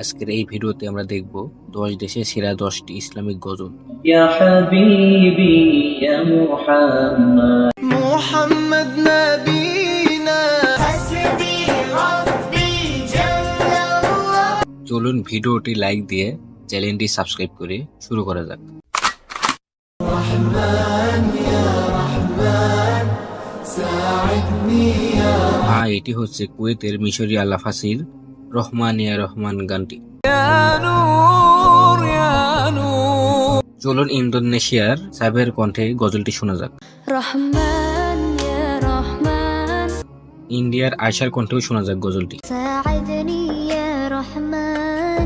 আজকের এই ভিডিওতে আমরা দেখব 10 দেশের সেরা 10টি ইসলামিক গজল। ইয়া হাবিবি ইয়া মুহাম্মদ মুহাম্মদ নবীনা হাসবি রাব্বি জাল্লাল্লাহ। চলুন ভিডিওটি লাইক দিয়ে চ্যানেলটি সাবস্ক্রাইব করে শুরু করা যাক। এটি হচ্ছে কুয়েতের মিশরি আলাফাসির রহমান ইয়া রহমান গানটি। চলুন ইন্দোনেশিয়ার সাবের কণ্ঠে গজলটি শোনা যাক। রহমান ইয়া রহমান, ইন্ডিয়ার আয়শার কণ্ঠেও শোনা যাক গজলটি। সাআদনি ইয়া রহমান।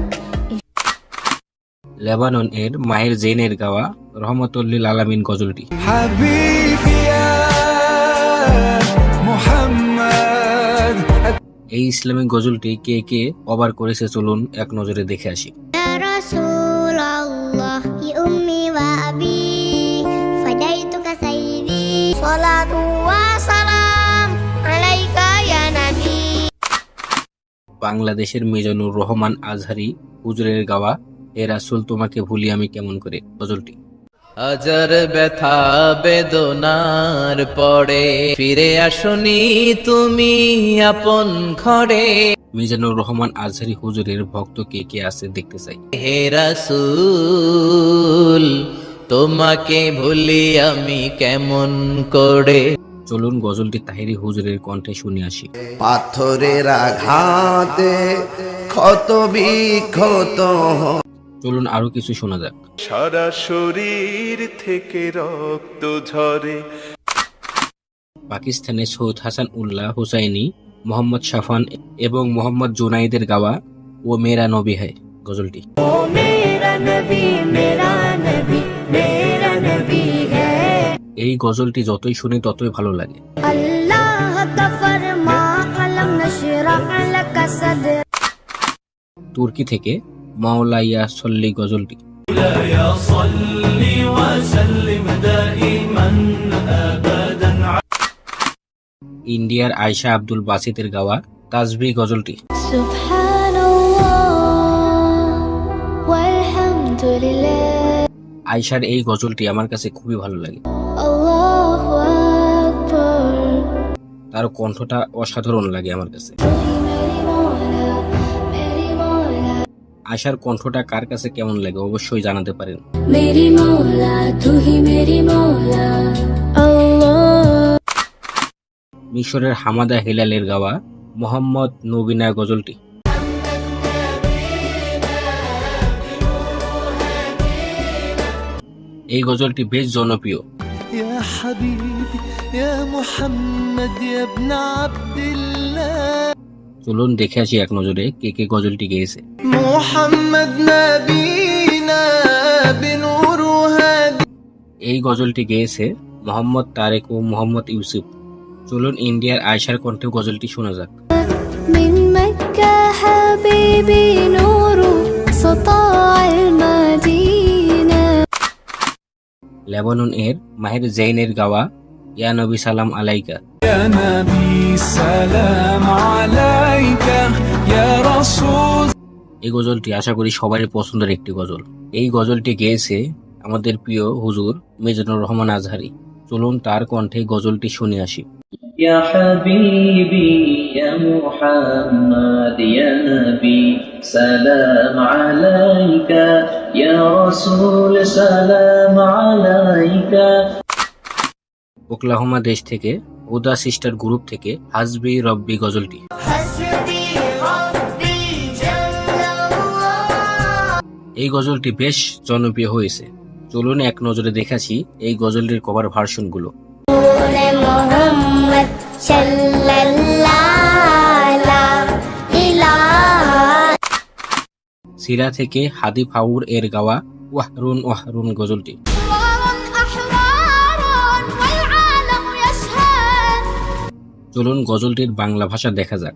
লেবানন এর মাহের জেনের গাওয়া রহমতুল্লিল আলামিন গজলটি। হাবিবি ইয়া মুহাম্মদ। এই ইসলামিক গজলটি কে কে কভার করেছে চলুন এক নজরে দেখে আসি। ইয়া রাসূলুল্লাহ ইয়া উম্মি ওয়া আবি ফাদাইতুকা সাইয়্যিদি সালাতু ওয়া সালাম আলাইকা ইয়া নবী। বাংলাদেশের মিজানুর রহমান আজহারি হুজুরের গাওয়া এ রাসূল তোমাকে ভুলি আমি কেমন করে গজলটি। হাজার ব্যথা বেদনার পরে ফিরে আসনি তুমি আপন ঘরে। মিজানুর রহমান আজহারি হুজুরের ভক্ত কে কে আছে দেখতে চাই। হে রাসূল তোমাকে ভুলি আমি কেমন করে। চলুন গজলটি তাহেরি হুজুরের কণ্ঠে শুনে আসি। পাথরের আঘাতে ক্ষত বিক্ষত চলুন আরো কিছু শোনা যাক। সারা শরীর থেকে রক্ত ঝরে। পাকিস্তানের সৈয়দ হাসান উল্লাহ হুসাইনি, মোহাম্মদ শাফান এবং মোহাম্মদ জুনাইদের গাওয়া ও মেরা নবী হ্যায় গজলটি। ও মেরা নবী মেরা নবী মেরা নবী হ্যায়। এই গজলটি যতই শুনি ততই ভালো লাগে। আল্লাহ কা ফরমা আলম নশরাহ লাকা সদর। তুর্কি থেকে মাওলাইয়া সল্লি গজলটি। ইন্ডিয়ার আয়শা আব্দুল বাসিতের গাওয়া তাজবি গজলটি। সুবহানাল্লাহ ওয়ালহামদুলিল্লাহ। আয়শার এই গজলটি আমার কাছে খুবই ভালো লাগে। আল্লাহু আকবার। তার কণ্ঠটা অসাধারণ লাগে আমার কাছে। আয়শার কণ্ঠটা কার কাছে কেমন লাগে অবশ্যই জানাতে পারেন। মেরি মৌলা তু হি মেরি মৌলা আল্লাহ। মিশরের হামাদা হেলালের গাওয়া মোহাম্মদ নবীনা গজলটি। এই গজলটি বেশ জনপ্রিয়। ইয়া হাবিবি ইয়া মুহাম্মদ ইয়া ইবনে আব্দুল্লাহ। চলুন দেখে আসি এক নজরে কে কে গজলটি গেয়েছে। মুহাম্মদ নবীনা বিনুরু হাদি। এই গজলটি গেয়েছে মোহাম্মদ তারেক ও মোহাম্মদ ইউসুফ। চলুন ইন্ডিয়ার আয়শার কণ্ঠে গজলটি শোনা যাক। من مكة حبيبي نور سطاع المدينة। লেবানন এর মাহের জেনের গাওয়া ইয়া নবী সালাম আলাইকা। ইয়া নবী সালাম আলাইকা ইয়া রাসূল। এই গজলটি আশা করি সবারই পছন্দের একটি গজল। এই গজলটি গেয়েছে আমাদের প্রিয় হুজুর মিজানুর রহমান আজহারি। চলুন তার কণ্ঠে গজলটি শুনে আসি। ইয়া হাবিবি ইয়া মুহাম্মদ ইয়া নবী সালাম আলাইকা ইয়া রাসূল সালাম আলাইকা। ওকলাহোমা দেশ থেকে হুদা সিস্টার গ্রুপ থেকে হাসবি রব্বি গজলটি। حسبي ربي جل এই গজলটি বেশ জনপ্রিয় হয়েছে। চলুন এক নজরে দেখাচ্ছি এই গজলটির কভার ভার্সনগুলো। محمد صلى الله عليه সিরা থেকে হাদি ফাউর এর গাওয়া ওয়াহরুন ওয়াহরুন গজলটি। চলুন গজলটির বাংলা ভাষা দেখা যাক।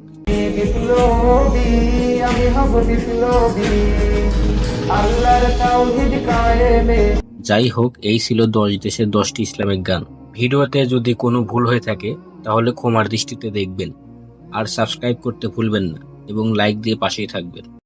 যাই হোক, এই ছিল 10 দেশের 10টি ইসলামিক গান। ভিডিওতে যদি কোনো ভুল হয়ে থাকে তাহলে ক্ষমার দৃষ্টিতে দেখবেন, আর সাবস্ক্রাইব করতে ভুলবেন না এবং লাইক দিয়ে পাশেই থাকবেন।